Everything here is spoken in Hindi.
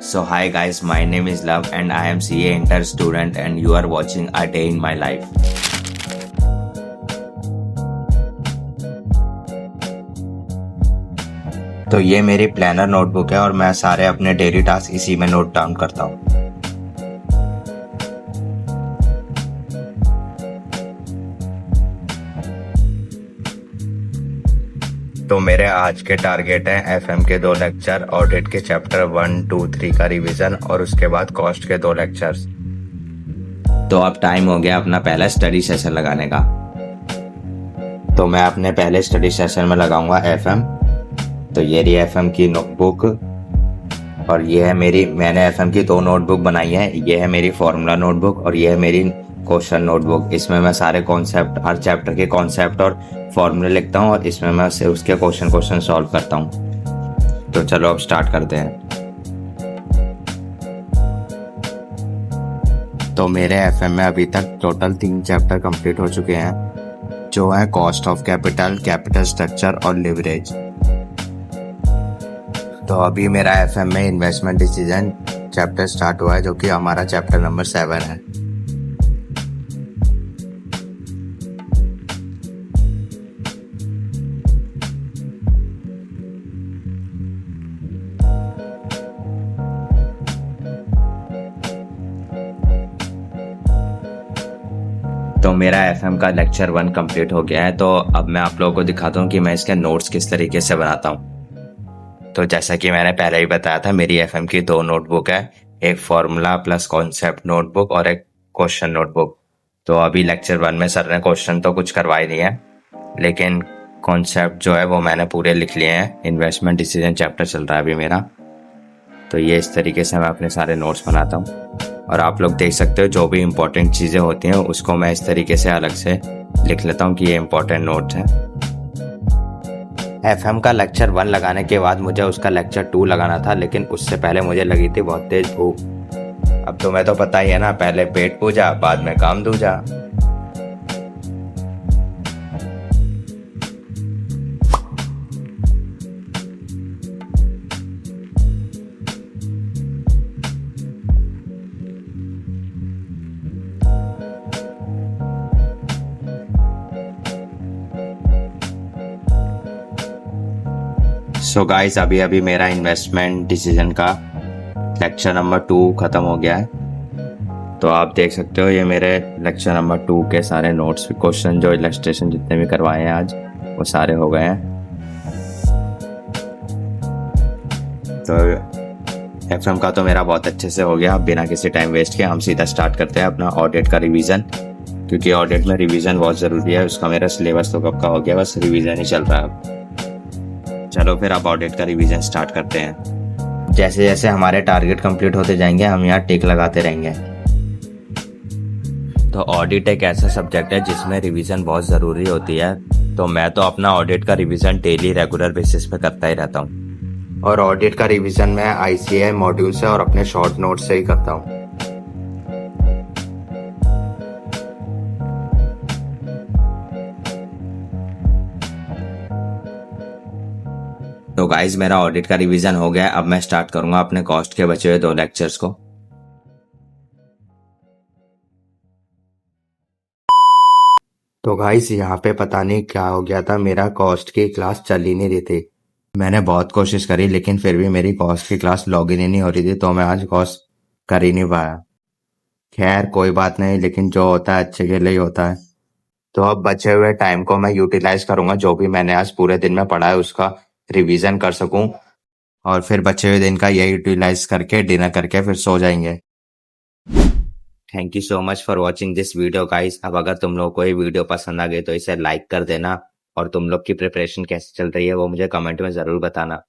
So hi guys, my name is Love and I am CA Inter student and you are watching A Day in My Life. तो ये मेरी प्लानर नोटबुक है और मैं सारे अपने डेली टास्क इसी में नोट डाउन करता हूँ। तो मेरे आज के टारगेट हैं एफएम के 2 लेक्चर, ऑडिट के चैप्टर 1, 2, 3 का रिवीजन और उसके बाद कॉस्ट के 2 लेक्चर्स। तो अब टाइम हो गया अपना पहला स्टडी सेशन लगाने का। तो मैं अपने पहले स्टडी सेशन में लगाऊंगा एफएम। तो ये रही एफएम की नोटबुक और ये है मैंने एफएम की 2 नोटबुक बनाई है। ये है मेरी फॉर्मूला नोटबुक और ये है मेरी क्वेश्चन नोटबुक। इसमें मैं सारे कॉन्सेप्ट, हर चैप्टर के कॉन्सेप्ट और फॉर्मूले लिखता हूँ और इसमें मैं उसके क्वेश्चन सॉल्व करता हूँ। तो चलो अब स्टार्ट करते हैं। तो मेरे एफएम में अभी तक टोटल 3 चैप्टर कंप्लीट हो चुके हैं, जो है cost of capital, capital structure और लिवरेज। तो अभी मेरा एफएम में इन्वेस्टमेंट डिसीजन चैप्टर स्टार्ट हुआ है, जो कि हमारा चैप्टर नंबर 7 है। तो मेरा एफएम का लेक्चर 1 कंप्लीट हो गया है। तो अब मैं आप लोगों को दिखाता हूँ कि मैं इसके नोट्स किस तरीके से बनाता हूँ। तो जैसा कि मैंने पहले ही बताया था, मेरी एफएम की 2 नोटबुक है, एक फॉर्मूला प्लस कॉन्सेप्ट नोटबुक और एक क्वेश्चन नोटबुक। तो अभी लेक्चर 1 में सर ने क्वेश्चन तो कुछ करवाए नहीं है, लेकिन कॉन्सेप्ट जो है वो मैंने पूरे लिख लिए हैं। इन्वेस्टमेंट डिसीजन चैप्टर चल रहा है अभी मेरा। तो ये इस तरीके से मैं अपने सारे नोट्स बनाता हूँ और आप लोग देख सकते हो जो भी इम्पोर्टेंट चीज़ें होती हैं उसको मैं इस तरीके से अलग से लिख लेता हूँ कि ये इम्पोर्टेंट नोट्स हैं। एफएम का लेक्चर 1 लगाने के बाद मुझे उसका लेक्चर 2 लगाना था, लेकिन उससे पहले मुझे लगी थी बहुत तेज भूख। अब तुम्हें तो पता ही है ना, पहले पेट पूजा बाद में काम दूजा। सो गाइस, अभी मेरा इन्वेस्टमेंट डिसीजन का लेक्चर नंबर 2 खत्म हो गया है। तो आप देख सकते हो ये मेरे लेक्चर नंबर 2 के सारे नोट्स, क्वेश्चन जो इलस्ट्रेशन जितने भी करवाए हैं आज वो सारे हो गए हैं। तो एफएम का तो मेरा बहुत अच्छे से हो गया। अब बिना किसी टाइम वेस्ट के हम सीधा स्टार्ट करते हैं अपना ऑडिट का रिवीजन, क्योंकि ऑडिट में रिवीजन बहुत ज़रूरी है। उसका मेरा सिलेबस तो कब का हो गया, बस रिवीजन ही चल रहा है। चलो फिर अब ऑडिट का रिवीजन स्टार्ट करते हैं। जैसे जैसे हमारे टारगेट कंप्लीट होते जाएंगे हम यहाँ टिक लगाते रहेंगे। तो ऑडिट एक ऐसा सब्जेक्ट है जिसमें रिवीजन बहुत ज़रूरी होती है। तो मैं तो अपना ऑडिट का रिवीजन डेली रेगुलर बेसिस पे करता ही रहता हूँ और ऑडिट का रिवीजन मैं ICAI मॉड्यूल से और अपने शॉर्ट नोट से ही करता हूँ। तो गाइस, मेरा ऑडिट का रिवीजन हो गया। अब मैं स्टार्ट करूंगा अपने कॉस्ट के बचे हुए 2 लेक्चर्स को। तो गाइस, यहाँ पे पता नहीं क्या हो गया था, मेरा कॉस्ट की क्लास चल ही नहीं रही थी। मैंने बहुत कोशिश करी लेकिन फिर भी मेरी कॉस्ट की क्लास लॉगिन ही नहीं हो रही थी, तो मैं आज कॉस्ट कर ही नहीं पाया। खैर कोई बात नहीं, लेकिन जो होता है अच्छे के लिए ही होता है। तो अब बचे हुए टाइम को मैं यूटिलाइज करूंगा, जो भी मैंने आज पूरे दिन में पढ़ा है उसका रिवीजन कर सकूं और फिर बचे हुए दिन का यही यूटिलाइज करके डिनर करके फिर सो जाएंगे। Thank you so much for watching this video guys. अब अगर तुम लोग को ये वीडियो पसंद आ गई तो इसे लाइक कर देना और तुम लोग की प्रिपरेशन कैसे चल रही है वो मुझे कमेंट में ज़रूर बताना।